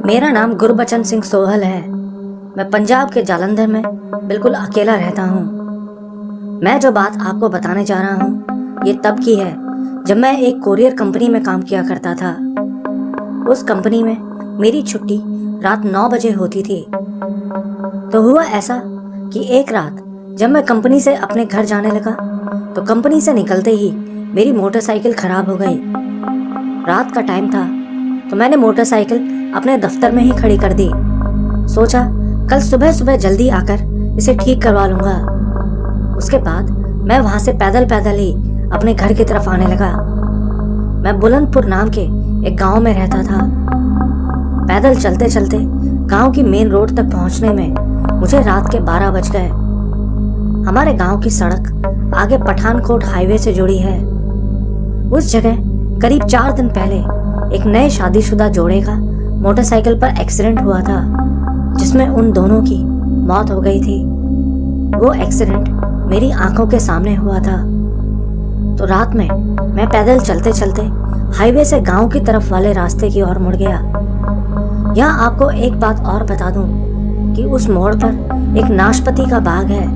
मेरा नाम गुरबचन सिंह सोहल है। मैं पंजाब के जालंधर में बिल्कुल अकेला रहता हूँ। मैं जो बात आपको बताने जा रहा हूँ ये तब की है जब मैं एक कोरियर कंपनी में काम किया करता था। उस कंपनी में मेरी छुट्टी रात 9 बजे होती थी। तो हुआ ऐसा कि एक रात जब मैं कंपनी से अपने घर जाने लगा तो कंपनी से निकलते ही मेरी मोटरसाइकिल खराब हो गई। रात का टाइम था तो मैंने मोटरसाइकिल अपने दफ्तर में ही खड़ी कर दी। सोचा कल सुबह सुबह जल्दी आकर इसे ठीक करवा लूंगा। उसके बाद मैं वहां से पैदल पैदल ही अपने घर की तरफ आने लगा। मैं बुलंदपुर नाम के एक गांव में रहता था। पैदल चलते चलते गांव की मेन रोड तक पहुंचने में मुझे रात के 12 बज गए। हमारे गांव की सड़क आगे पठानकोट हाईवे से जुड़ी है। उस जगह करीब 4 दिन पहले एक नए शादीशुदा जोड़े का मोटरसाइकिल पर एक्सीडेंट हुआ था जिसमें उन दोनों की मौत हो गई थी। वो एक्सीडेंट मेरी आंखों के सामने हुआ था। तो रात में मैं पैदल चलते चलते हाईवे से गांव की तरफ वाले रास्ते की ओर मुड़ गया। यहाँ आपको एक बात और बता दूं कि उस मोड़ पर एक नाशपाती का बाग है।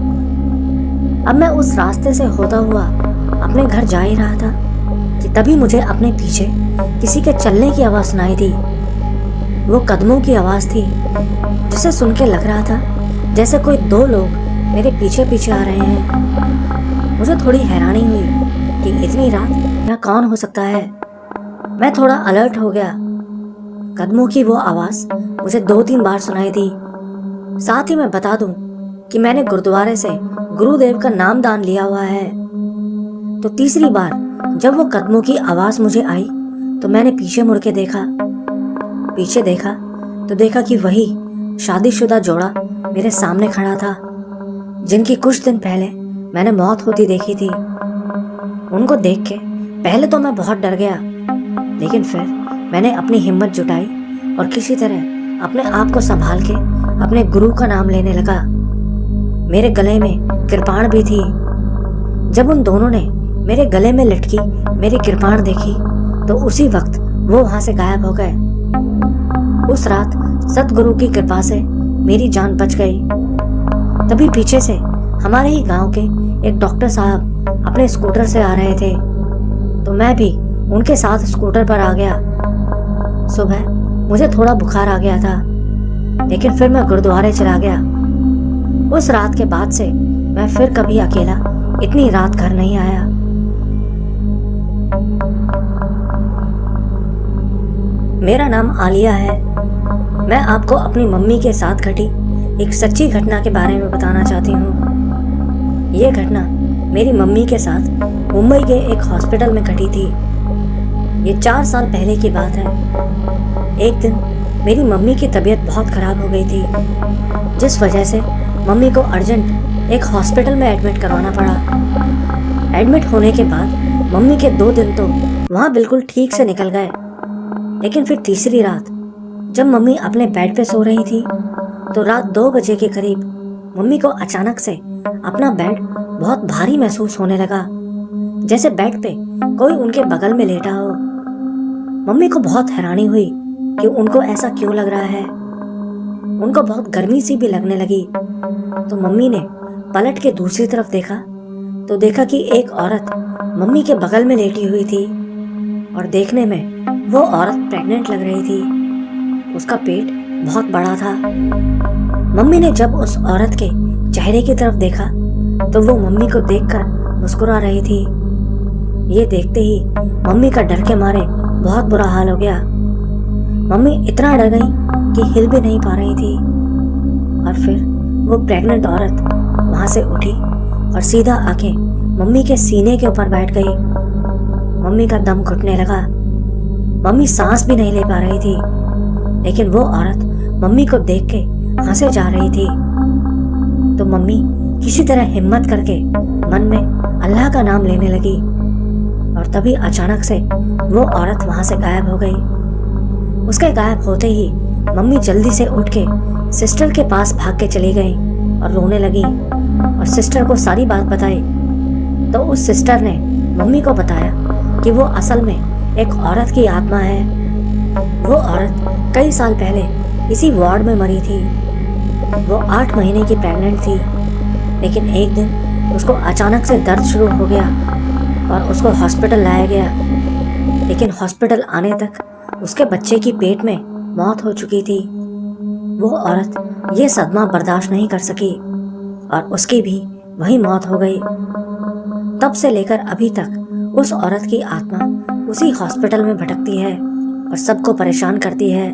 अब मैं उस रास्ते से होता हुआ अपने घर जा ही रहा था कि तभी मुझे अपने पीछे किसी के चलने की आवाज सुनाई दी। वो कदमों की आवाज थी जिसे सुन के लग रहा था जैसे कोई 2 लोग मेरे पीछे पीछे आ रहे हैं। मुझे थोड़ी हैरानी हुई कि इतनी रात यहाँ कौन हो सकता है। मैं थोड़ा अलर्ट हो गया। कदमों की वो आवाज मुझे 2-3 बार सुनाई दी। साथ ही मैं बता दूं कि मैंने गुरुद्वारे से गुरुदेव का नाम दान लिया हुआ है। तो तीसरी बार जब वो कदमों की आवाज मुझे आई तो मैंने पीछे मुड़ के देखा। पीछे देखा तो देखा कि वही शादीशुदा जोड़ा मेरे सामने खड़ा था जिनकी कुछ दिन पहले मैंने मौत होती देखी थी। उनको देख के पहले तो मैं बहुत डर गया, लेकिन फिर मैंने अपनी हिम्मत जुटाई और किसी तरह अपने आप को संभाल के अपने गुरु का नाम लेने लगा। मेरे गले में कृपाण भी थी। जब उन दोनों ने मेरे गले में लटकी मेरी कृपाण देखी तो उसी वक्त वो वहां से गायब हो गए। उस रात सतगुरु की कृपा से मेरी जान बच गई। तभी पीछे से हमारे ही गांव के एक डॉक्टर साहब अपने स्कूटर से आ रहे थे तो मैं भी उनके साथ स्कूटर पर आ गया। सुबह मुझे थोड़ा बुखार आ गया था, लेकिन फिर मैं गुरुद्वारे चला गया। उस रात के बाद से मैं फिर कभी अकेला इतनी रात घर नहीं आया। मेरा नाम आलिया है। मैं आपको अपनी मम्मी के साथ घटी एक सच्ची घटना के बारे में बताना चाहती हूँ। ये घटना मेरी मम्मी के साथ मुंबई के एक हॉस्पिटल में घटी थी। ये 4 साल पहले की बात है। एक दिन मेरी मम्मी की तबीयत बहुत खराब हो गई थी, जिस वजह से मम्मी को अर्जेंट एक हॉस्पिटल में एडमिट करवाना पड़ा। एडमिट होने के बाद मम्मी के 2 दिन तो वहाँ बिल्कुल ठीक से निकल गए, लेकिन फिर तीसरी रात जब मम्मी अपने बेड पे सो रही थी तो रात 2 बजे के करीब मम्मी को अचानक से अपना बेड बहुत भारी महसूस होने लगा, जैसे बेड पे कोई उनके बगल में लेटा हो। मम्मी को बहुत हैरानी हुई कि उनको ऐसा क्यों लग रहा है। उनको बहुत गर्मी सी भी लगने लगी। तो मम्मी ने पलट के दूसरी तरफ देखा तो देखा कि एक औरत मम्मी के बगल में लेटी हुई थी और देखने में वो औरत प्रेग्नेंट लग रही थी। उसका पेट बहुत बड़ा था। मम्मी ने जब उस औरत के चेहरे की तरफ देखा तो वो मम्मी को देखकर मुस्कुरा रही थी। ये देखते ही मम्मी का डर के मारे बहुत बुरा हाल हो गया। मम्मी इतना डर गई कि हिल भी नहीं पा रही थी। और फिर वो प्रेग्नेंट औरत वहां से उठी और सीधा आके मम्मी के सीने के ऊपर बैठ गई। मम्मी का दम घुटने लगा। मम्मी सांस भी नहीं ले पा रही थी, लेकिन वो औरत मम्मी को देख के हंसे जा रही थी। तो मम्मी किसी तरह हिम्मत करके मन में अल्लाह का नाम लेने लगी और तभी अचानक से वो औरत वहां से गायब हो गई। उसके गायब होते ही मम्मी जल्दी से उठ के सिस्टर के पास भाग के चली गई और रोने लगी और सिस्टर को सारी बात बताई। तो उस सिस्टर ने मम्मी को बताया कि वो असल में एक औरत की आत्मा है। वो औरत कई साल पहले इसी वार्ड में मरी थी। वो 8 महीने की प्रेग्नेंट थी, लेकिन एक दिन उसको अचानक से दर्द शुरू हो गया और उसको हॉस्पिटल लाया गया। लेकिन हॉस्पिटल आने तक उसके बच्चे की पेट में मौत हो चुकी थी। वो औरत ये सदमा बर्दाश्त नहीं कर सकी और उसकी भी वही मौत हो गई। तब से लेकर अभी तक उस औरत की आत्मा उसी हॉस्पिटल में भटकती है और सबको परेशान करती है।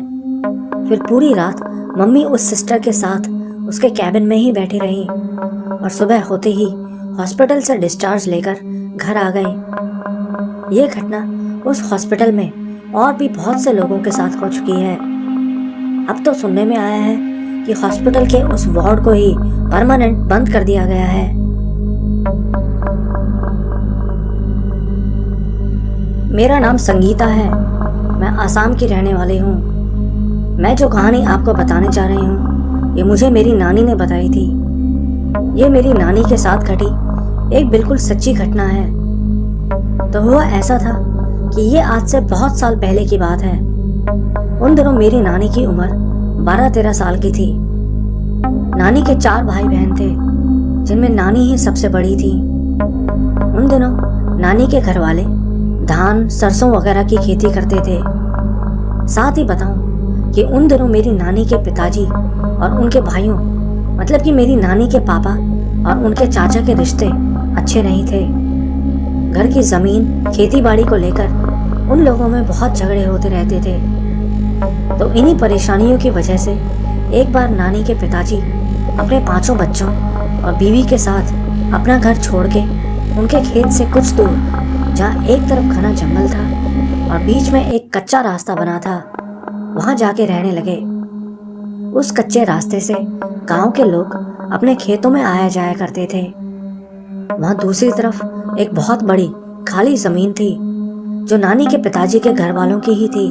फिर पूरी रात मम्मी उस सिस्टर के साथ उसके कैबिन में ही बैठी रही और सुबह होते ही हॉस्पिटल से डिस्चार्ज लेकर घर आ गई। ये घटना उस हॉस्पिटल में और भी बहुत से लोगों के साथ हो चुकी है। अब तो सुनने में आया है कि हॉस्पिटल के उस वार्ड को ही परमानेंट बंद कर दिया गया है। मेरा नाम संगीता है। मैं आसाम की रहने वाली हूँ। मैं जो कहानी आपको बताने जा रही हूँ ये मुझे मेरी नानी ने बताई थी। ये मेरी नानी के साथ घटी एक बिल्कुल सच्ची घटना है। तो हुआ ऐसा था कि ये आज से बहुत साल पहले की बात है। उन दिनों मेरी नानी की उम्र 12-13 साल की थी। नानी के 4 भाई बहन थे, जिनमें नानी ही सबसे बड़ी थी। उन दिनों नानी के घर वाले धान सरसों वगैरह की खेती करते थे। साथ ही बताऊं कि उन दिनों मेरी नानी के पिताजी और उनके भाइयों मतलब कि मेरी नानी के पापा और उनके चाचा के रिश्ते अच्छे नहीं थे। घर की जमीन खेती बाड़ी को लेकर उन लोगों में बहुत झगड़े होते रहते थे। तो इन्हीं परेशानियों की वजह से एक बार नानी के पिताजी अपने 5 बच्चों और बीवी के साथ अपना घर छोड़ के उनके खेत से कुछ दूर, जहाँ एक तरफ घना जंगल था और बीच में एक कच्चा रास्ता बना था, वहां जाके रहने लगे। उस कच्चे रास्ते से गांव के लोग अपने खेतों में आया जाया करते थे। वहां दूसरी तरफ एक बहुत बड़ी खाली जमीन थी जो नानी के पिताजी के घर वालों की ही थी।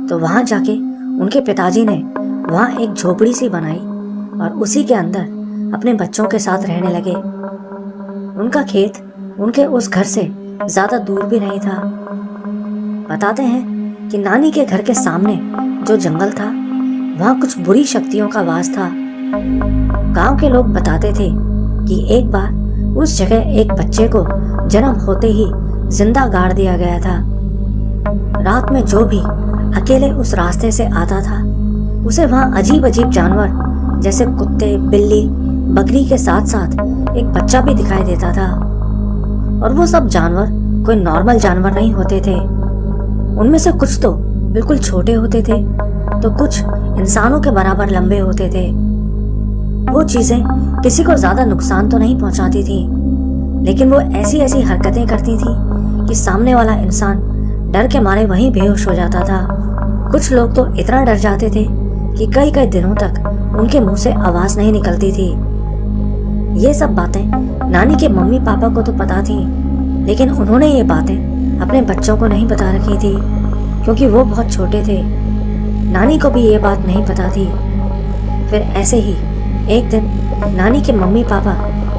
तो वहां जाके उनके पिताजी ने वहां एक झोपड़ी सी बनाई और उसी के अंदर अपने बच्चों के साथ रहने लगे। उनका खेत उनके उस घर से ज्यादा दूर भी नहीं था। बताते हैं कि नानी के घर के सामने जो जंगल था वहां कुछ बुरी शक्तियों का वास था। गांव के लोग बताते थे कि एक बार उस जगह एक बच्चे को जन्म होते ही जिंदा गाड़ दिया गया था। रात में जो भी अकेले उस रास्ते से आता था उसे वहां अजीब अजीब जानवर जैसे कुत्ते, बिल्ली, बकरी के साथ साथ एक बच्चा भी दिखाई देता था। और वो सब जानवर कोई नॉर्मल जानवर नहीं होते थे। उनमें से कुछ तो बिल्कुल छोटे होते थे तो कुछ इंसानों के बराबर लंबे होते थे। वो चीजें किसी को ज्यादा नुकसान तो नहीं पहुंचाती थी, लेकिन वो ऐसी ऐसी हरकतें करती थी कि सामने वाला इंसान डर के मारे वहीं बेहोश हो जाता था। कुछ लोग तो इतना डर जाते थे कि कई कई दिनों तक उनके मुंह से आवाज नहीं निकलती थी। ये सब बातें नानी के मम्मी पापा को तो पता थी, लेकिन उन्होंने ये बातें अपने बच्चों को नहीं बता रखी थी क्योंकि वो बहुत छोटे थे। नानी को भी ये बात नहीं पता थी। फिर ऐसे ही एक दिन नानी के मम्मी पापा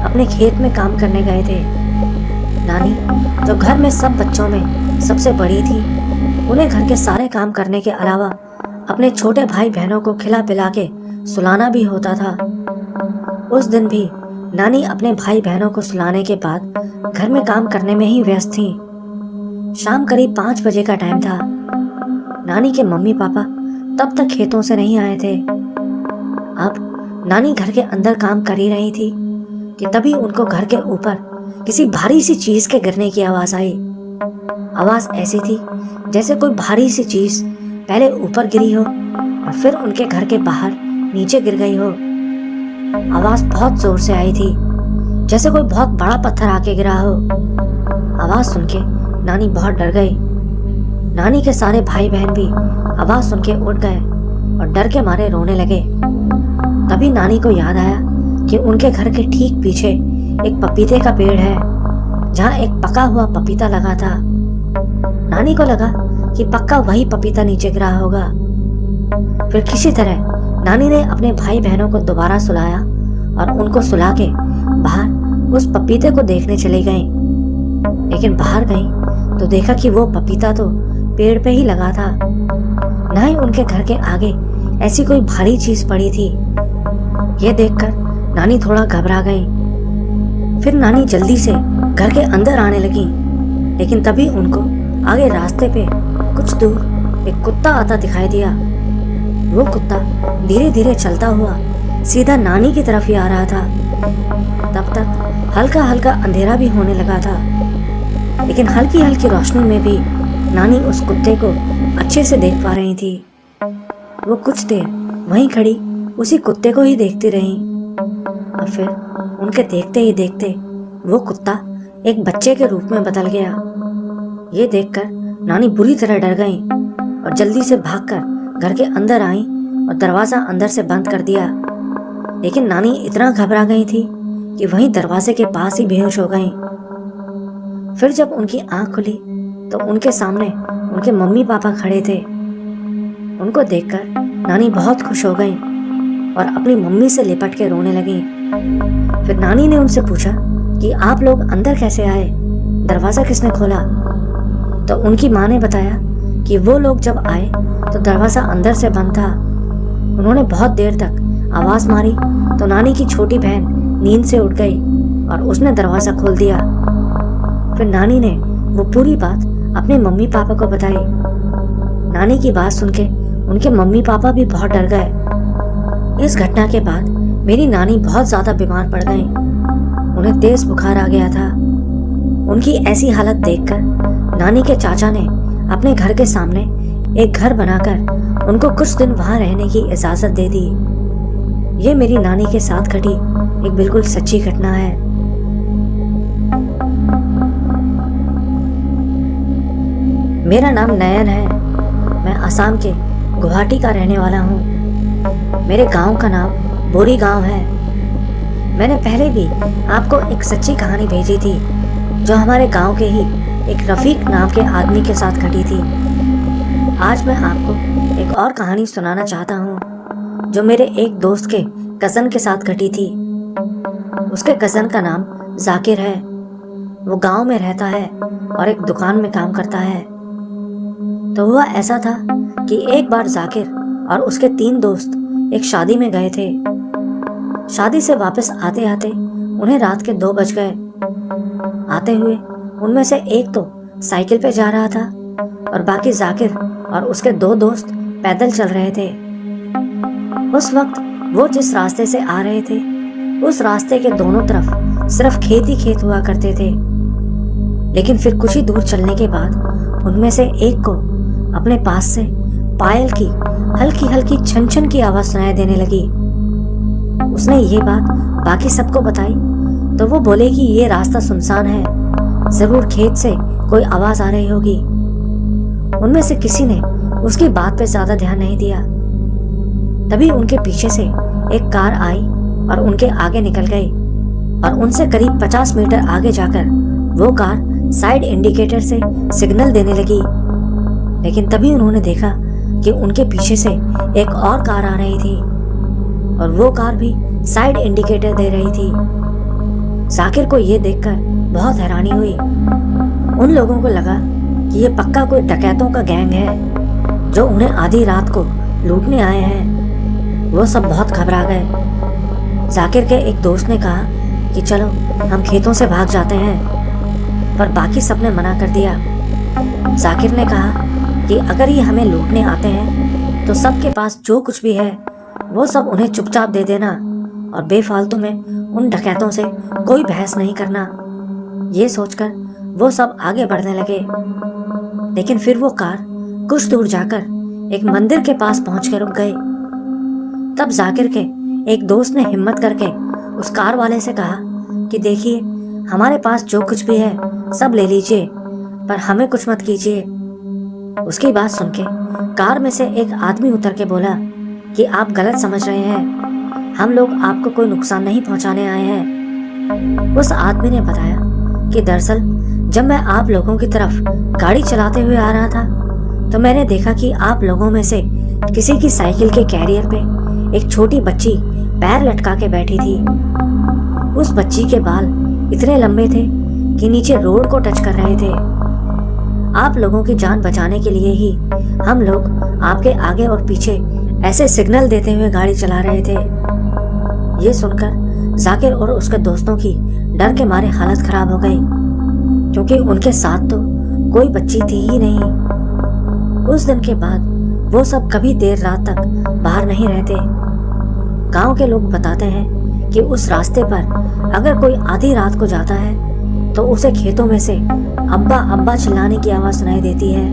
अपने खेत में काम करने गए थे। नानी जो घर में सब बच्चों में सबसे बड़ी थी, उन्हें घर के सारे काम करने के अलावा अपने छोटे भाई बहनों को खिला पिला के सुलाना भी होता था। उस दिन भी नानी अपने भाई बहनों को सुलाने के बाद घर में काम करने में ही व्यस्त थी। शाम करीब 5 बजे का टाइम था। नानी के मम्मी पापा तब तक खेतों से नहीं आए थे। अब नानी घर के अंदर काम कर ही रही थी कि तभी उनको घर के ऊपर किसी भारी सी चीज के गिरने की आवाज आई। आवाज ऐसी थी जैसे कोई भारी सी चीज पहले ऊपर गिरी हो और फिर उनके घर के बाहर नीचे गिर गई हो। आवाज बहुत जोर से आई थी, जैसे कोई बहुत बड़ा पत्थर आके गिरा हो। आवाज सुन के नानी बहुत डर गई। नानी के सारे भाई बहन भी आवाज सुन के उठ गए और डर के मारे रोने लगे। तभी नानी को याद आया कि उनके घर के ठीक पीछे एक पपीते का पेड़ है, जहाँ एक पका हुआ पपीता लगा था। नानी को लगा कि पक्का वही पपीता नीचे गिरा होगा। फिर किसी तरह नानी ने अपने भाई बहनों को दोबारा सुलाया और उनको सुला के बाहर उस पपीते को देखने चली गई। लेकिन बाहर गई तो देखा कि वो पपीता तो पेड़ पे ही लगा था, ना ही उनके घर के आगे ऐसी कोई भारी चीज पड़ी थी। ये देखकर नानी थोड़ा घबरा गई। फिर नानी जल्दी से घर के अंदर आने लगी, लेकिन तभी उनको आगे रास्ते पे कुछ दूर एक कुत्ता आता दिखाई दिया। वो कुत्ता धीरे धीरे चलता हुआ सीधा नानी की तरफ ही आ रहा था। तब तक हल्का हल्का अंधेरा भी होने लगा था, लेकिन हल्की हल्की रोशनी में भी नानी उस कुत्ते को अच्छे से देख पा रही थी। वो कुछ देर वहीं खड़ी उसी कुत्ते को ही देखती रही। और फिर उनके देखते ही देखते वो कुत्ता एक बच्चे के रूप में बदल गया। ये देखकर नानी बुरी तरह डर गई और जल्दी से भागकर घर के अंदर आई और दरवाजा अंदर से बंद कर दिया। लेकिन नानी इतना घबरा गई थी कि वहीं दरवाजे के पास ही बेहोश हो गई। फिर जब उनकी आंख खुली तो उनके सामने उनके मम्मी पापा खड़े थे। उनको देखकर नानी बहुत खुश हो गई और अपनी मम्मी से लिपट के रोने लगी। फिर नानी ने उनसे पूछा कि आप लोग अंदर कैसे आए, दरवाजा किसने खोला? तो उनकी माँ ने बताया कि वो लोग जब आए तो दरवाजा अंदर से बंद था। उन्होंने बहुत देर तक आवाज मारी तो नानी की छोटी बहन नींद से उठ गई और उसने दरवाजा खोल दिया। फिर नानी ने वो पूरी बात अपने मम्मी पापा को बताई। नानी की बात सुन के उनके मम्मी पापा भी बहुत डर गए। इस घटना के बाद मेरी नानी बहुत ज्यादा बीमार पड़ गई। उन्हें तेज बुखार आ गया था। उनकी ऐसी हालत देखकर नानी के चाचा ने अपने घर के सामने एक घर बनाकर उनको कुछ दिन वहां रहने की इजाजत दे दी। ये मेरी नानी के साथ घटी एक बिल्कुल सच्ची घटना है। मेरा नाम नयन है। मैं असम के गुवाहाटी का रहने वाला हूँ। मेरे गांव का नाम बोरी गांव है। मैंने पहले भी आपको एक सच्ची कहानी भेजी थी जो हमारे गांव के ही एक रफीक नाम के आदमी के साथ घटी थी। आज मैं आपको एक और कहानी सुनाना चाहता हूँ जो मेरे एक दोस्त के कजन के साथ घटी थी। उसके कजन का नाम जाकिर है। वो गांव में रहता है और एक दुकान में काम करता है। तो हुआ ऐसा था कि एक बार जाकिर और उसके 3 दोस्त एक शादी में गए थे। शादी से वापस आते आते उन्हें रात के 2 बज गए। आते हुए उनमें से एक तो साइकिल पे जा रहा था और बाकी जाकिर और उसके 2 दोस्त पैदल चल रहे थे। उस वक्त वो जिस रास्ते से आ रहे थे उस रास्ते के दोनों तरफ सिर्फ खेत ही खेत हुआ करते थे। लेकिन फिर कुछ ही दूर चलने के बाद उनमें से एक को अपने पास से पायल की हल्की हल्की छन छन की आवाज सुनाई देने लगी। उसने ये बात बाकी सबको बताई तो वो बोले कि ये रास्ता सुनसान है, जरूर खेत से कोई आवाज आ रही होगी। उनमें से किसी ने उसकी बात पे ज्यादा ध्यान नहीं दिया। तभी उनके पीछे से एक कार आई और उनके आगे निकल गई और उनसे करीब 50 मीटर आगे जाकर वो कार साइड इंडिकेटर से सिग्नल देने लगी। लेकिन तभी उन्होंने देखा कि उनके पीछे से एक और कार आ रही थी और वो कार भी साइड इंडिकेटर दे रही थी। जाकिर को ये देखकर बहुत हैरानी हुई। उन लोगों को लगा कि ये पक्का कोई डकैतों का गैंग है जो उन्हें आधी रात को लूटने आए हैं। वो सब बहुत घबरा गए। जाकिर के एक दोस्त ने कहा कि चलो हम खेतों से भाग जाते हैं, पर बाकी सबने मना कर दिया। जाकिर ने कहा कि अगर ये हमें लूटने आते हैं तो सबके पास जो कुछ भी है वो सब उन्हें चुपचाप दे देना और बेफालतू में उन डकैतों से कोई बहस नहीं करना। ये सोचकर वो सब आगे बढ़ने लगे। लेकिन फिर वो कार कुछ दूर जाकर एक मंदिर के पास पहुंच कर रुक गई। तब जाकिर के एक दोस्त ने हिम्मत करके उस कार वाले से कहा कि देखिए, हमारे पास जो कुछ भी है सब ले लीजिए, पर हमें कुछ मत कीजिए। उसकी बात सुन के कार में से एक आदमी उतर के बोला कि आप गलत समझ रहे हैं, हम लोग आपको कोई नुकसान नहीं पहुंचाने आए हैं। उस आदमी ने बताया कि दरअसल जब मैं आप लोगों की तरफ गाड़ी चलाते हुए आ रहा था तो मैंने देखा कि आप लोगों में से किसी की साइकिल के कैरियर पे एक छोटी बच्ची पैर लटका के बैठी थी। उस बच्ची के बाल इतने लंबे थे कि नीचे रोड को टच कर रहे थे। आप लोगों की जान बचाने के लिए ही हम लोग आपके आगे और पीछे ऐसे सिग्नल देते हुए गाड़ी चला रहे थे। ये सुनकर जाकिर और उसके दोस्तों की डर के मारे हालत खराब हो गई, क्योंकि उनके साथ तो कोई बच्ची थी ही नहीं। उस दिन के बाद वो सब कभी देर रात तक बाहर नहीं रहते। गांव के लोग बताते हैं कि उस रास्ते पर अगर कोई आधी रात को जाता है तो उसे खेतों में से अब्बा अब्बा चिल्लाने की आवाज सुनाई देती है।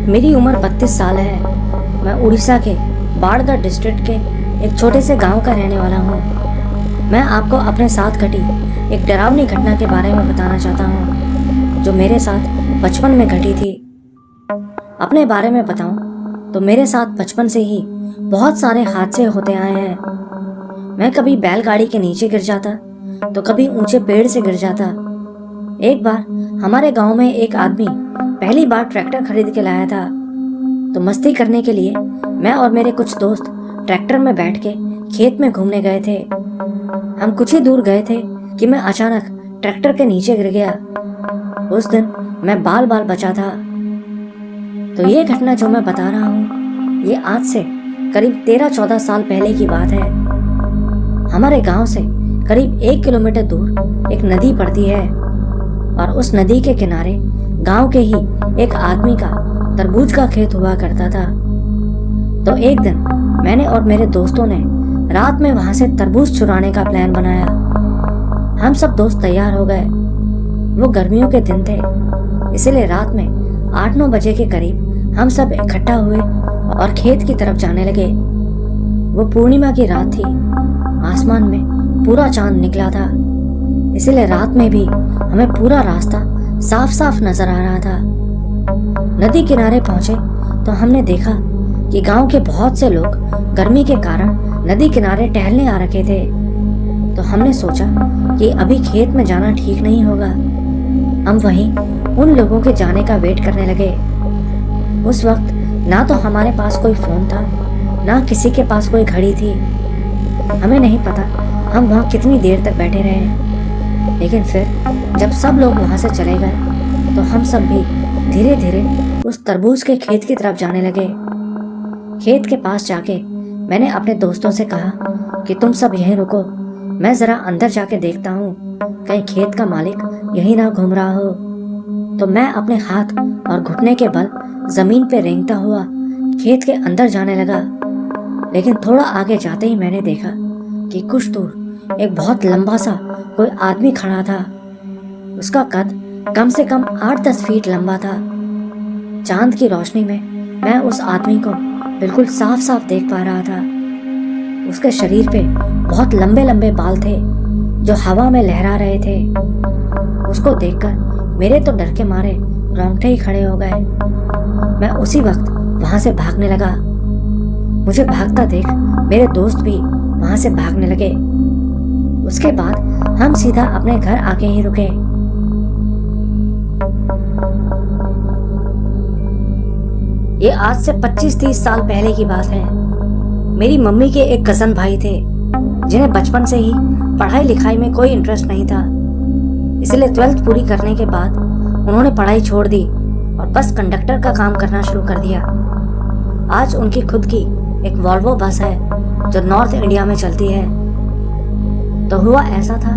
मेरी उम्र 32 साल है। मैं उड़ीसा के बाड़गढ़ डिस्ट्रिक्ट के एक छोटे से गांव का रहने वाला हूँ। मैं आपको अपने साथ घटी एक डरावनी घटना के बारे में बताना चाहता हूँ, जो मेरे साथ बचपन में घटी थी। अपने बारे में बताऊं तो मेरे साथ बचपन से ही बहुत सारे हादसे होते आए हैं। मैं कभी बैलगाड़ी के नीचे गिर जाता तो कभी ऊंचे पेड़ से गिर जाता। एक बार हमारे गांव में एक आदमी पहली बार ट्रैक्टर खरीद के लाया था, तो मस्ती करने के लिए मैं और मेरे कुछ दोस्त ट्रैक्टर में बैठ के खेत में घूमने गए थे। हम कुछ ही दूर गए थे कि मैं अचानक ट्रैक्टर के नीचे गिर गया। उस दिन मैं बाल बाल बचा था। तो ये घटना जो मैं बता रहा हूँ ये आज से करीब 13-14 साल पहले की बात है। हमारे गांव से करीब 1 किलोमीटर दूर एक नदी पड़ती है और उस नदी के किनारे गांव के ही एक आदमी का तरबूज का खेत हुआ करता था। तो एक दिन मैंने और मेरे दोस्तों ने रात में वहां से तरबूज चुराने का प्लान बनाया। हम सब दोस्त तैयार हो गए। वो गर्मियों के दिन थे, इसलिए रात में 8-9 बजे के करीब हम सब इकट्ठा हुए और खेत की तरफ जाने लगे। वो पूर्णिमा की रात थी। आसमान में पूरा चांद निकला था, इसलिए रात में भी हमें पूरा रास्ता साफ साफ नजर आ रहा था। नदी किनारे पहुंचे तो हमने देखा कि गांव के बहुत से लोग गर्मी के कारण नदी किनारे टहलने आ रखे थे। तो हमने सोचा कि अभी खेत में जाना ठीक नहीं होगा। हम वहीं उन लोगों के जाने का वेट करने लगे। उस वक्त ना तो हमारे पास कोई फोन था, ना किसी के पास कोई घड़ी थी। हमें नहीं पता हम वहाँ कितनी देर तक बैठे रहे, लेकिन फिर जब सब लोग वहाँ से चले गए तो हम सब भी धीरे धीरे उस तरबूज के खेत की तरफ जाने लगे। खेत के पास जाके मैंने अपने दोस्तों से कहा कि तुम सब यहीं रुको, मैं जरा अंदर जाके देखता हूँ, कहीं खेत का मालिक यहीं ना घूम रहा हो। तो मैं अपने हाथ और घुटने के बल जमीन पे रेंगता हुआ खेत के अंदर जाने लगा। लेकिन थोड़ा आगे जाते ही मैंने देखा कि कुछ दूर एक बहुत लंबा सा कोई आदमी खड़ा था। उसका कद कम से कम 8-10 फीट लंबा था। चांद की रोशनी में मैं उस आदमी को बिल्कुल साफ साफ देख पा रहा था। उसके शरीर पे बहुत लंबे लंबे बाल थे जो हवा में लहरा रहे थे। उसको देखकर मेरे तो डर के मारे रोंगटे ही खड़े हो गए। मैं उसी वक्त वहां से भागने लगा। मुझे भागता देख मेरे दोस्त भी वहां से भागने लगे। उसके बाद हम सीधा अपने घर आके ही रुके। ये आज से 25-30 साल पहले की बात है। मेरी मम्मी के एक कजन भाई थे जिन्हें बचपन से ही पढ़ाई लिखाई में कोई इंटरेस्ट नहीं था, इसलिए 12th पूरी करने के बाद उन्होंने पढ़ाई छोड़ दी और बस कंडक्टर का काम करना शुरू कर दिया। आज उनकी खुद की एक वॉल्वो बस है जो नॉर्थ इंडिया में चलती है। तो हुआ ऐसा था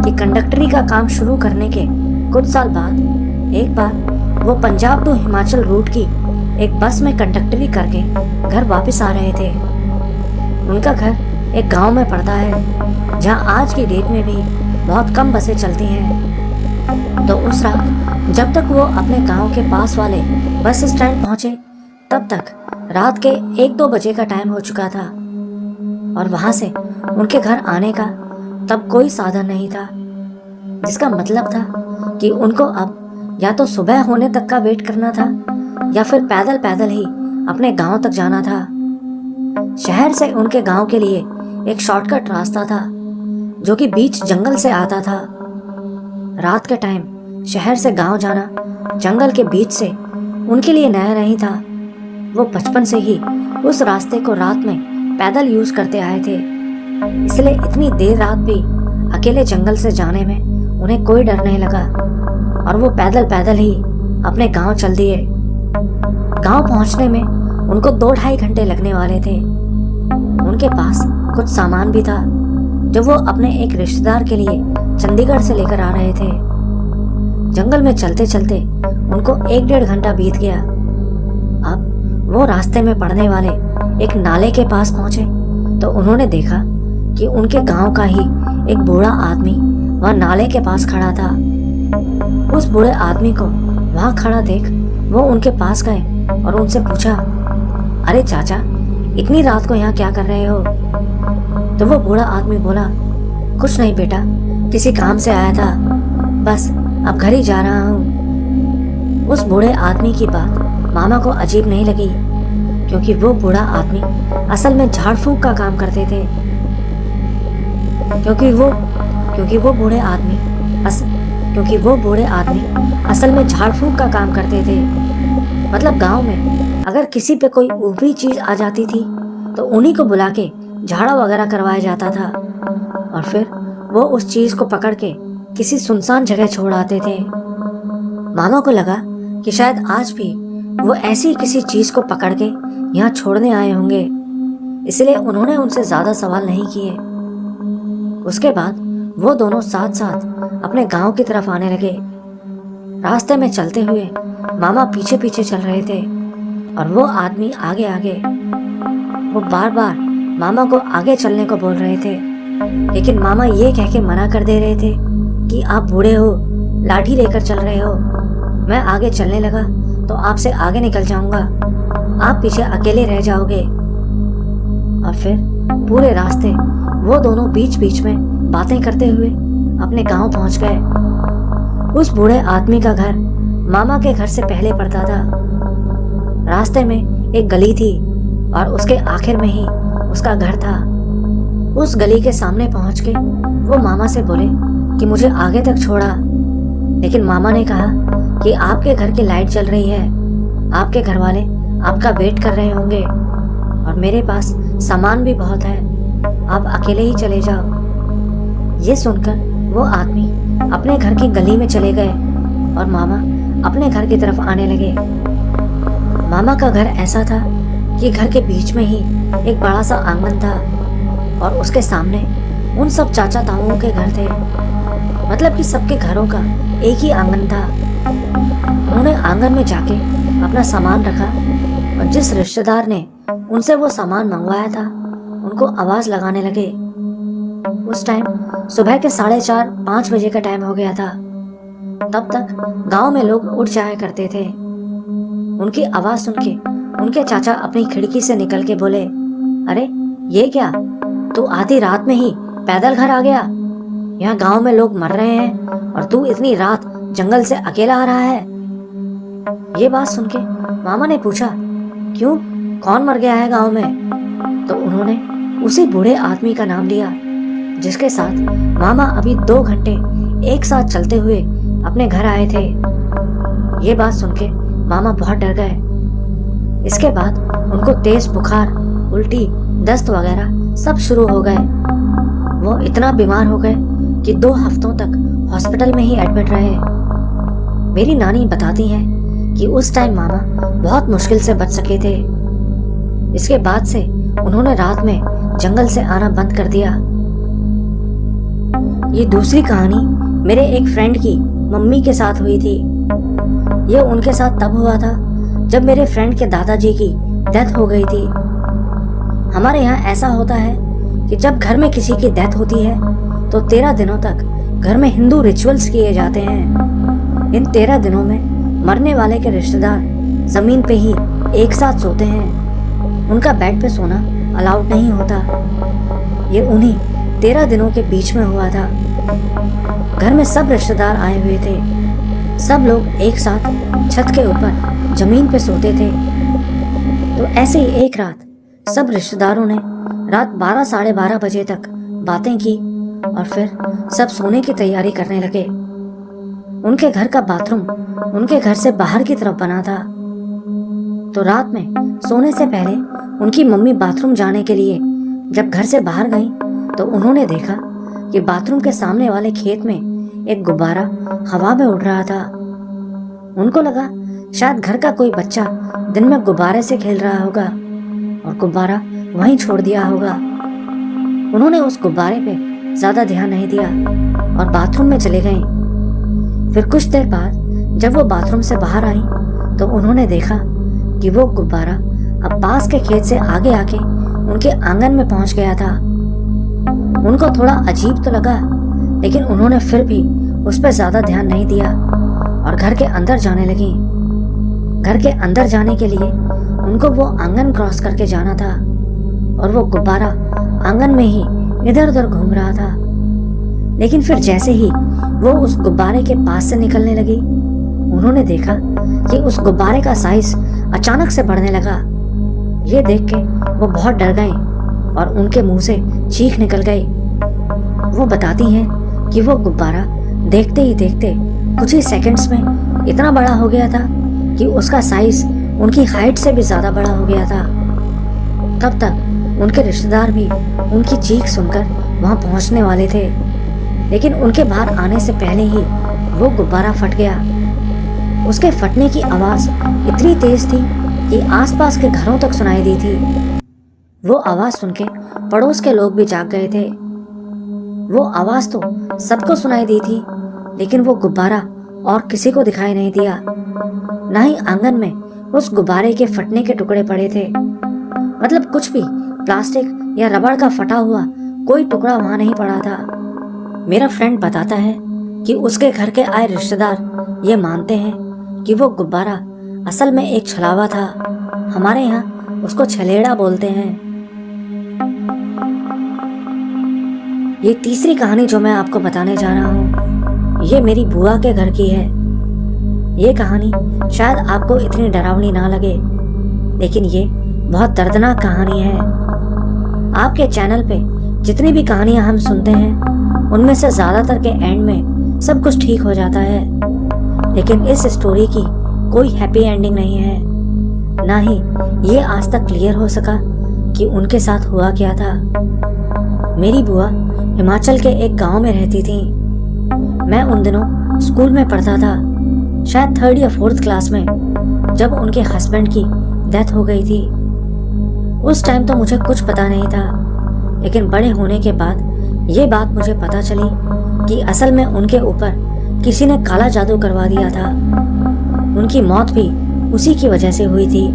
कि कंडक्टरी का काम शुरू करने के कुछ साल बाद एक बार वो पंजाब टू हिमाचल रूट की एक बस में कंडक्टरी करके घर वापस आ रहे थे। उनका घर एक गांव में पड़ता है जहां आज की डेट में भी बहुत कम बसें चलती हैं। तो उस रात जब तक वो अपने गांव के पास वाले बस स्टैंड पहुंचे तब तक रात के 1-2 बजे का टाइम हो चुका था और वहां से उनके घर आने का तब कोई साधन नहीं था, जिसका मतलब था कि उनको अब या तो सुबह होने तक का वेट करना था या फिर पैदल पैदल ही अपने गांव तक जाना था। शहर से उनके गांव के लिए एक शॉर्टकट रास्ता था जो कि बीच जंगल से आता था। रात के टाइम शहर से गांव जाना जंगल के बीच से उनके लिए नया नहीं था। वो बचपन से ही उस रास्ते को रात में पैदल यूज करते आए थे, इसलिए इतनी देर रात भी अकेले जंगल से जाने में उन्हें कोई डर नहीं लगा और वो पैदल पैदल ही अपने गांव चल दिए। गांव पहुंचने में उनको 2-2.5 घंटे लगने वाले थे। उनके पास कुछ सामान भी था जो वो अपने एक रिश्तेदार के लिए चंडीगढ़ से लेकर आ रहे थे। जंगल में चलते चलते उनको 1-1.5 घंटा बीत गया। अब वो रास्ते में पड़ने वाले एक नाले के पास पहुंचे तो उन्होंने देखा कि उनके गांव का ही एक बूढ़ा आदमी वहां नाले के पास खड़ा था। उस बूढ़े आदमी को वहां खड़ा देख वो उनके पास गए और उनसे पूछा, अरे चाचा, इतनी रात को यहाँ क्या कर रहे हो? तो वो बूढ़ा आदमी बोला, कुछ नहीं बेटा, किसी काम से आया था, बस अब घर ही जा रहा हूँ। उस बूढ़े आदमी की बात मामा को अजीब नहीं लगी क्योंकि वो बूढ़ा आदमी असल में झाड़ फूंक का काम करते थे। क्योंकि वो बूढ़े आदमी असल में झाड़ फूंक का काम करते थे। मतलब गांव में अगर किसी पे कोई ऊपरी चीज आ जाती थी तो उन्हीं को बुला के झाड़ा वगैरह करवाया जाता था और फिर वो उस चीज को पकड़ के किसी सुनसान जगह छोड़ आते थे। मामा को लगा कि शायद आज भी वो ऐसी किसी चीज को पकड़ के यहाँ छोड़ने आए होंगे, इसलिए उन्होंने उनसे ज्यादा सवाल नहीं किए। उसके बाद वो दोनों साथ साथ अपने गांव की तरफ आने लगे। रास्ते में चलते हुए मामा पीछे पीछे चल रहे थे और वो आदमी आगे आगे। वो बार बार मामा को आगे चलने को बोल रहे थे, लेकिन मामा ये कह के मना कर दे रहे थे कि आप बूढ़े हो, लाठी लेकर चल रहे हो, मैं आगे चलने लगा तो आपसे आगे निकल जाऊंगा, आप पीछे अकेले रह जाओगे। और फिर पूरे रास्ते वो दोनों बीच बीच में बातें करते हुए अपने गांव पहुंच गए। उस बूढ़े आदमी का घर मामा के घर से पहले पड़ता था। रास्ते में एक गली थी और उसके आखिर में ही उसका घर था। उस गली के सामने पहुंच के वो मामा से बोले कि मुझे आगे तक छोड़ा, लेकिन मामा ने कहा कि आपके घर की लाइट जल रही है, आपके घर वाले आपका वेट कर रहे होंगे और मेरे पास सामान भी बहुत है, आप अकेले ही चले जाओ। ये सुनकर वो आदमी अपने घर की गली में चले गए और मामा अपने घर की तरफ आने लगे। मामा का घर ऐसा था कि घर के बीच में ही एक बड़ा सा आंगन था और उसके सामने उन सब चाचा ताऊओं के घर थे। मतलब कि सबके घरों का एक ही आंगन था। उन्होंने आंगन में जाके अपना सामान रखा और जिस रिश्तेदार ने उनसे वो सामान मंगवाया था उनको आवाज लगाने लगे। उस टाइम सुबह के 4:30-5 बजे का टाइम हो गया था। तब तक गांव में लोग उठ जाया करते थे। उनकी आवाज सुन के उनके चाचा अपनी खिड़की से निकल के बोले, अरे ये क्या, तू आधी रात में ही पैदल घर आ गया? यहाँ गांव में लोग मर रहे हैं और तू इतनी रात जंगल से अकेला आ रहा है। ये बात सुन के मामा ने पूछा, क्यों, कौन मर गया है गांव में? तो उन्होंने उसी बूढ़े आदमी का नाम लिया जिसके साथ मामा अभी 2 घंटे एक साथ चलते हुए अपने घर आए थे। ये बात सुन के मामा बहुत डर गए। इसके बाद उनको तेज बुखार, उल्टी, दस्त वगैरह सब शुरू हो गए। वो इतना बीमार हो गए कि 2 हफ्तों तक हॉस्पिटल में ही एडमिट रहे। मेरी नानी बताती हैं कि उस टाइम मामा बहुत मुश्किल से बच सके थे। इसके बाद से उन्होंने रात में जंगल से आना बंद कर दिया। ये दूसरी कहानी मेरे एक फ्रेंड की मम्मी के साथ हुई थी। ये उनके साथ तब हुआ था जब मेरे फ्रेंड के दादाजी की डेथ हो गई थी। हमारे यहाँ ऐसा होता है कि जब घर में किसी की डेथ होती है तो 13 दिनों तक घर में हिंदू रिचुअल्स किए जाते हैं। इन 13 दिनों में मरने वाले के रिश्तेदार जमीन पे ही एक साथ सोते हैं। उनका बेड पे सोना अलाउड नहीं होता। ये उन्हीं 13 दिनों के बीच में हुआ था। घर में सब रिश्तेदार आए हुए थे। सब लोग एक साथ छत के ऊपर जमीन पे सोते थे। तो ऐसे ही एक रात सब रिश्तेदारों ने रात 12-12:30 बजे तक बातें की और फिर सब सोने की तैयारी करने लगे। उनके घर का बाथरूम उनके घर से बाहर की तरफ बना था। तो रात में सोने से पहले उनकी मम्मी बाथरूम जाने के लिए जब घर से बाहर गई तो उन्होंने देखा कि बाथरूम के सामने वाले खेत में एक गुब्बारा हवा में उड़ रहा था। उनको लगा शायद घर का कोई बच्चा दिन में गुब्बारे से खेल रहा होगा और गुब्बारा वहीं छोड़ दिया होगा। उन्होंने उस गुब्बारे पे ज्यादा ध्यान नहीं दिया और बाथरूम में चले गए। फिर कुछ देर बाद जब वो बाथरूम से बाहर आई तो उन्होंने देखा कि वो गुब्बारा अब पास के खेत से आगे आके उनके आंगन में पहुंच गया था। उनको थोड़ा अजीब तो लगा, लेकिन उन्होंने फिर भी उस पर ज्यादा ध्यान नहीं दिया और घर के अंदर जाने लगी। घर के अंदर जाने के लिए उनको वो आंगन क्रॉस करके जाना था और वो गुब्बारा आंगन में ही इधर उधर घूम रहा था। लेकिन फिर जैसे ही वो उस गुब्बारे के पास से निकलने लगी, उन्होंने देखा कि उस गुब्बारे का साइज अचानक से बढ़ने लगा। ये देख के वो बहुत डर गए और उनके मुंह से चीख निकल गई। वो बताती हैं कि वो गुब्बारा देखते ही देखते कुछ ही सेकंड्स में इतना बड़ा हो गया था कि उसका साइज उनकी हाइट से भी ज्यादा बड़ा हो गया था। तब तक उनके रिश्तेदार भी उनकी चीख सुनकर वहां पहुंचने वाले थे, लेकिन उनके बाहर आने से पहले ही वो गुब्बारा फट गया। उसके फटने की आवाज इतनी तेज थी कि आसपास के घरों तक सुनाई दी थी। वो आवाज सुन के पड़ोस के लोग भी जाग गए थे। वो आवाज तो सबको सुनाई दी थी, लेकिन वो गुब्बारा और किसी को दिखाई नहीं दिया। ना ही आंगन में उस गुब्बारे के फटने के टुकड़े पड़े थे। मतलब कुछ भी प्लास्टिक या रबड़ का फटा हुआ कोई टुकड़ा वहां नहीं पड़ा था। मेरा फ्रेंड बताता है कि उसके घर के आए रिश्तेदार ये मानते हैं कि वो गुब्बारा असल में एक छलावा था। हमारे यहाँ उसको छलेड़ा बोलते हैं। ये तीसरी कहानी जो मैं आपको बताने जा रहा हूँ, ये मेरी बुआ के घर की है। ये कहानी शायद आपको इतनी डरावनी ना लगे, लेकिन ये बहुत दर्दनाक कहानी है। आपके चैनल पे जितनी भी कहानियां हम सुनते हैं, उनमें से ज्यादातर के एंड में सब कुछ ठीक हो जाता है, लेकिन इस स्टोरी की कोई हैप्पी एंडिंग नहीं है। ना ही ये आज तक क्लियर हो सका कि उनके साथ हुआ क्या था। मेरी बुआ हिमाचल के एक गांव में रहती थी। मैं उन दिनों स्कूल में पढ़ता था, शायद 3rd या 4th क्लास में, जब उनके हस्बैंड की डेथ हो गई थी। उस टाइम तो मुझे कुछ पता नहीं था, लेकिन बड़े होने के बाद ये बात मुझे पता चली कि असल में उनके ऊपर किसी ने काला जादू करवा दिया था। उनकी मौत भी उसी की वजह से हुई थी।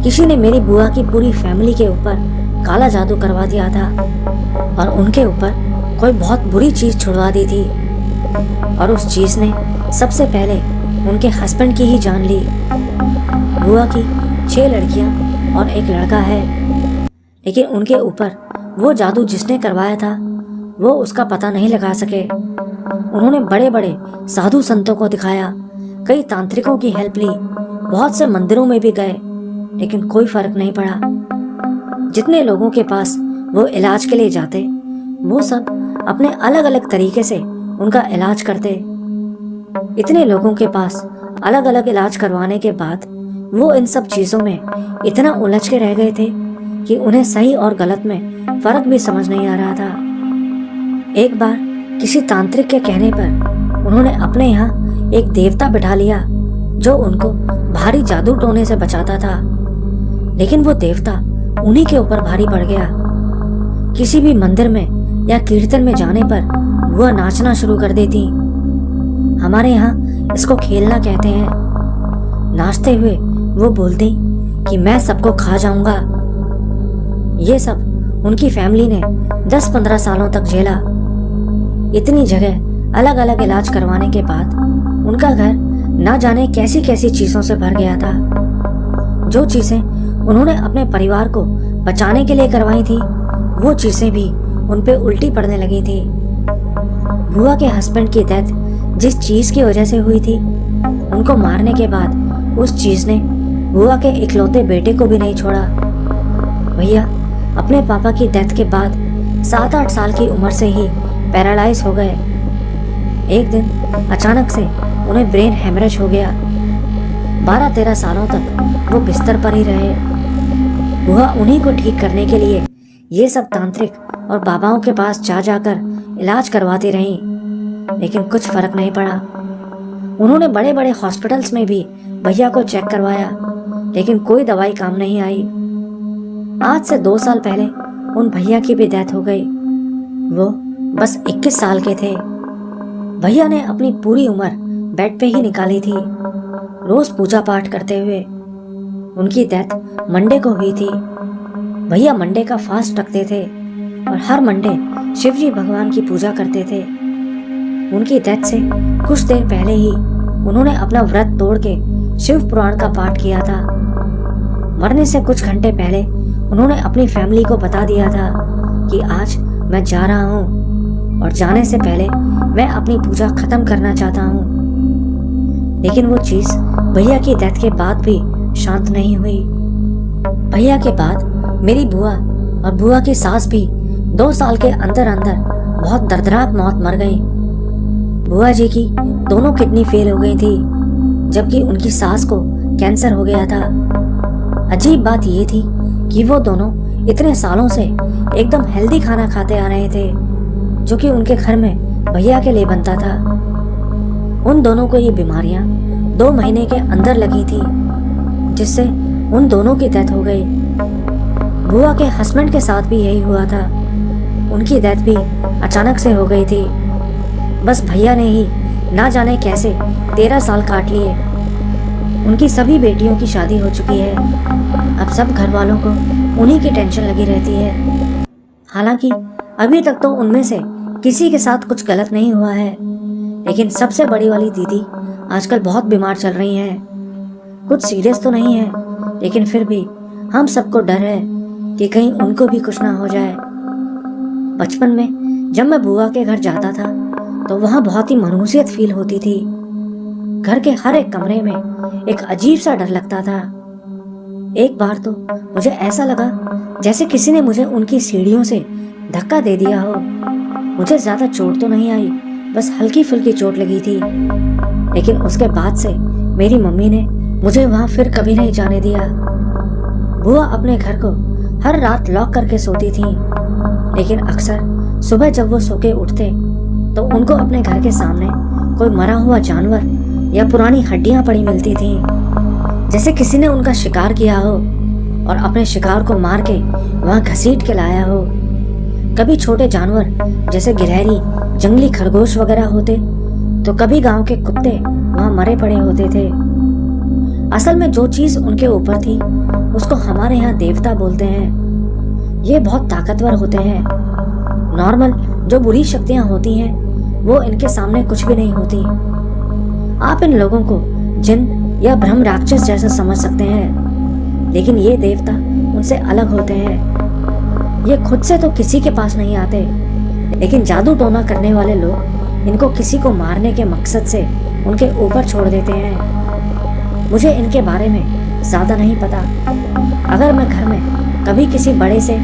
किसी ने मेरी बुआ की पूरी फैमिली के ऊपर काला जादू करवा दिया था और उनके ऊपर कोई बहुत बुरी चीज छुड़वा दी थी, और उस चीज ने सबसे पहले उनके हस्बैंड की ही जान ली। बुआ की 6 लड़कियां और एक लड़का है, लेकिन उनके ऊपर वो जादू जिसने करवाया था वो उसका पता नहीं लगा सके। उन्होंने बड़े बड़े साधु संतों को दिखाया, कई तांत्रिकों की हेल्प ली, बहुत से मंदिरों में भी गए, लेकिन कोई फर्क नहीं पड़ा। जितने लोगों के पास वो इलाज के लिए जाते, वो सब अपने अलग अलग तरीके से उनका इलाज करते। इतने लोगों के पास अलग अलग इलाज करवाने के बाद वो इन सब चीजों में इतना उलझ के रह गए थे कि उन्हें सही और गलत में फर्क भी समझ नहीं आ रहा था। एक बार किसी तांत्रिक के कहने पर उन्होंने अपने यहाँ एक देवता बिठा लिया जो उनको भारी जादू टोने से बचाता था, लेकिन वो देवता उन्हीं के ऊपर भारी पड़ गया। किसी भी मंदिर में या कीर्तन में जाने पर वह नाचना शुरू कर देती। हमारे यहाँ इसको खेलना कहते हैं। नाचते हुए वो बोलती कि मैं सबको खा जाऊंगा। ये सब उनकी फैमिली ने 10-15 सालों तक झेला। इतनी जगह अलग अलग इलाज करवाने के बाद उनका घर ना जाने कैसी कैसी चीजों से भर गया था। जो चीजें उन्होंने अपने परिवार को बचाने के लिए करवाई थी, वो चीजें भी उन पे उल्टी पड़ने लगी थी। बुआ के हस्बैंड की डेथ जिस चीज की वजह से हुई थी, उनको मारने के बाद उस चीज ने बुआ के इकलौते बेटे को भी नहीं छोड़ा। भैया अपने पापा की डेथ के बाद 7-8 साल की उम्र से ही पैरालाइज हो गए। एक दिन अचानक से उन्हें ब्रेन हेमरेज हो गया। 12-13 सालों तक वो बिस्तर पर ही रहे। बुआ उन्हीं को ठीक करने के लिए ये सब तांत्रिक और बाबाओं के पास जा जाकर इलाज करवाती रहीं, लेकिन कुछ फर्क नहीं पड़ा। उन्होंने बड़े बड़े हॉस्पिटल्स में भी भैया को चेक करवाया, लेकिन कोई दवाई काम नहीं आई। आज से 2 साल पहले उन भैया की भी डेथ हो गई। वो बस 21 साल के थे। भैया ने अपनी पूरी उम्र बेड पे ही निकाली थी, रोज पूजा पाठ करते हुए। उनकी डेथ मंडे को हुई थी। भैया मंडे का फास्ट रखते थे और हर मंडे शिवजी भगवान की पूजा करते थे। उनकी डेथ से कुछ देर पहले ही उन्होंने अपना व्रत तोड़ के शिव पुराण का पाठ किया था। मरने से कुछ घंटे पहले उन्होंने अपनी फैमिली को बता दिया था कि आज मैं जा रहा हूँ और जाने से पहले मैं अपनी पूजा खत्म करना चाहता हूँ। लेकिन वो चीज भैया की डेथ के बाद भी शांत नहीं हुई। भैया के बाद मेरी बुआ और बुआ की सास भी 2 साल के अंदर अंदर बहुत दर्दनाक मौत मर गई। बुआ जी की दोनों किडनी फेल हो गई थी, जबकि उनकी सास को कैंसर हो गया था। अजीब बात ये थी कि वो दोनों इतने सालों से एकदम हेल्दी खाना खाते आ रहे थे, जो कि उनके घर में भैया के लिए बनता था। उन दोनों को ये बीमारियां 2 महीने के अंदर लगी थी, जिससे उन दोनों की डेथ हो गई। बुआ के हस्बैंड के साथ भी यही हुआ था। उनकी डेथ भी अचानक से हो गई थी। बस भैया ने ही ना जाने कैसे 13 साल काट लिए। उनकी सभी बेटियों की शादी हो चुकी है। अब सब घर वालों को उन्हीं की टेंशन लगी रहती है। हालांकि अभी तक तो उनमें से किसी के साथ कुछ गलत नहीं हुआ है, लेकिन सबसे बड़ी वाली दीदी आजकल बहुत बीमार चल रही हैं। कुछ सीरियस तो नहीं है, लेकिन फिर भी हम सबको डर है कि कहीं उनको भी कुछ ना हो जाए। बचपन में जब मैं बुआ के घर जाता था तो वहाँ बहुत ही मनहूसियत फील होती थी। घर के हर एक कमरे में एक अजीब सा डर लगता था। एक बार तो मुझे ऐसा लगा जैसे किसी ने मुझे उनकी सीढ़ियों से धक्का दे दिया हो। मुझे ज्यादा चोट तो नहीं आई, बस हल्की फुल्की चोट लगी थी। लेकिन उसके बाद से मेरी मम्मी ने मुझे वहां फिर कभी नहीं जाने दिया। बुआ अपने घर को हर रात लॉक करके सोती थी, लेकिन अक्सर सुबह जब वो सो के उठते तो उनको अपने घर के सामने कोई मरा हुआ जानवर या पुरानी हड्डियां पड़ी मिलती थी, जैसे किसी ने उनका शिकार किया हो और अपने शिकार को मार के वहां घसीट के लाया हो। कभी छोटे जानवर जैसे गिलहरी, जंगली खरगोश वगैरह होते, तो कभी गांव के कुत्ते वहां मरे पड़े होते थे। असल में जो चीज उनके ऊपर थी उसको हमारे यहाँ देवता बोलते हैं। ये बहुत ताकतवर होते हैं। नॉर्मल जो बुरी शक्तियां होती हैं वो इनके सामने कुछ भी नहीं होती। आप इन लोगों को जिन या ब्रह्म राक्षस जैसा समझ सकते हैं, लेकिन ये देवता उनसे अलग होते हैं। ये खुद से तो किसी के पास नहीं आते, लेकिन जादू टोना करने वाले लोग इनको किसी को मारने के मकसद से उनके ऊपर छोड़ देते हैं। मुझे इनके बारे में ज्यादा नहीं पता। अगर मैं घर में कभी किसी बड़े से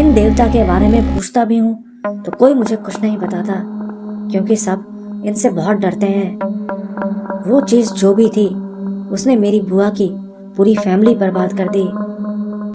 इन देवता के बारे में पूछता भी हूँ तो कोई मुझे कुछ नहीं बताता, क्योंकि सब इनसे बहुत डरते हैं। वो चीज जो भी थी उसने मेरी बुआ की पूरी फैमिली बर्बाद कर दी।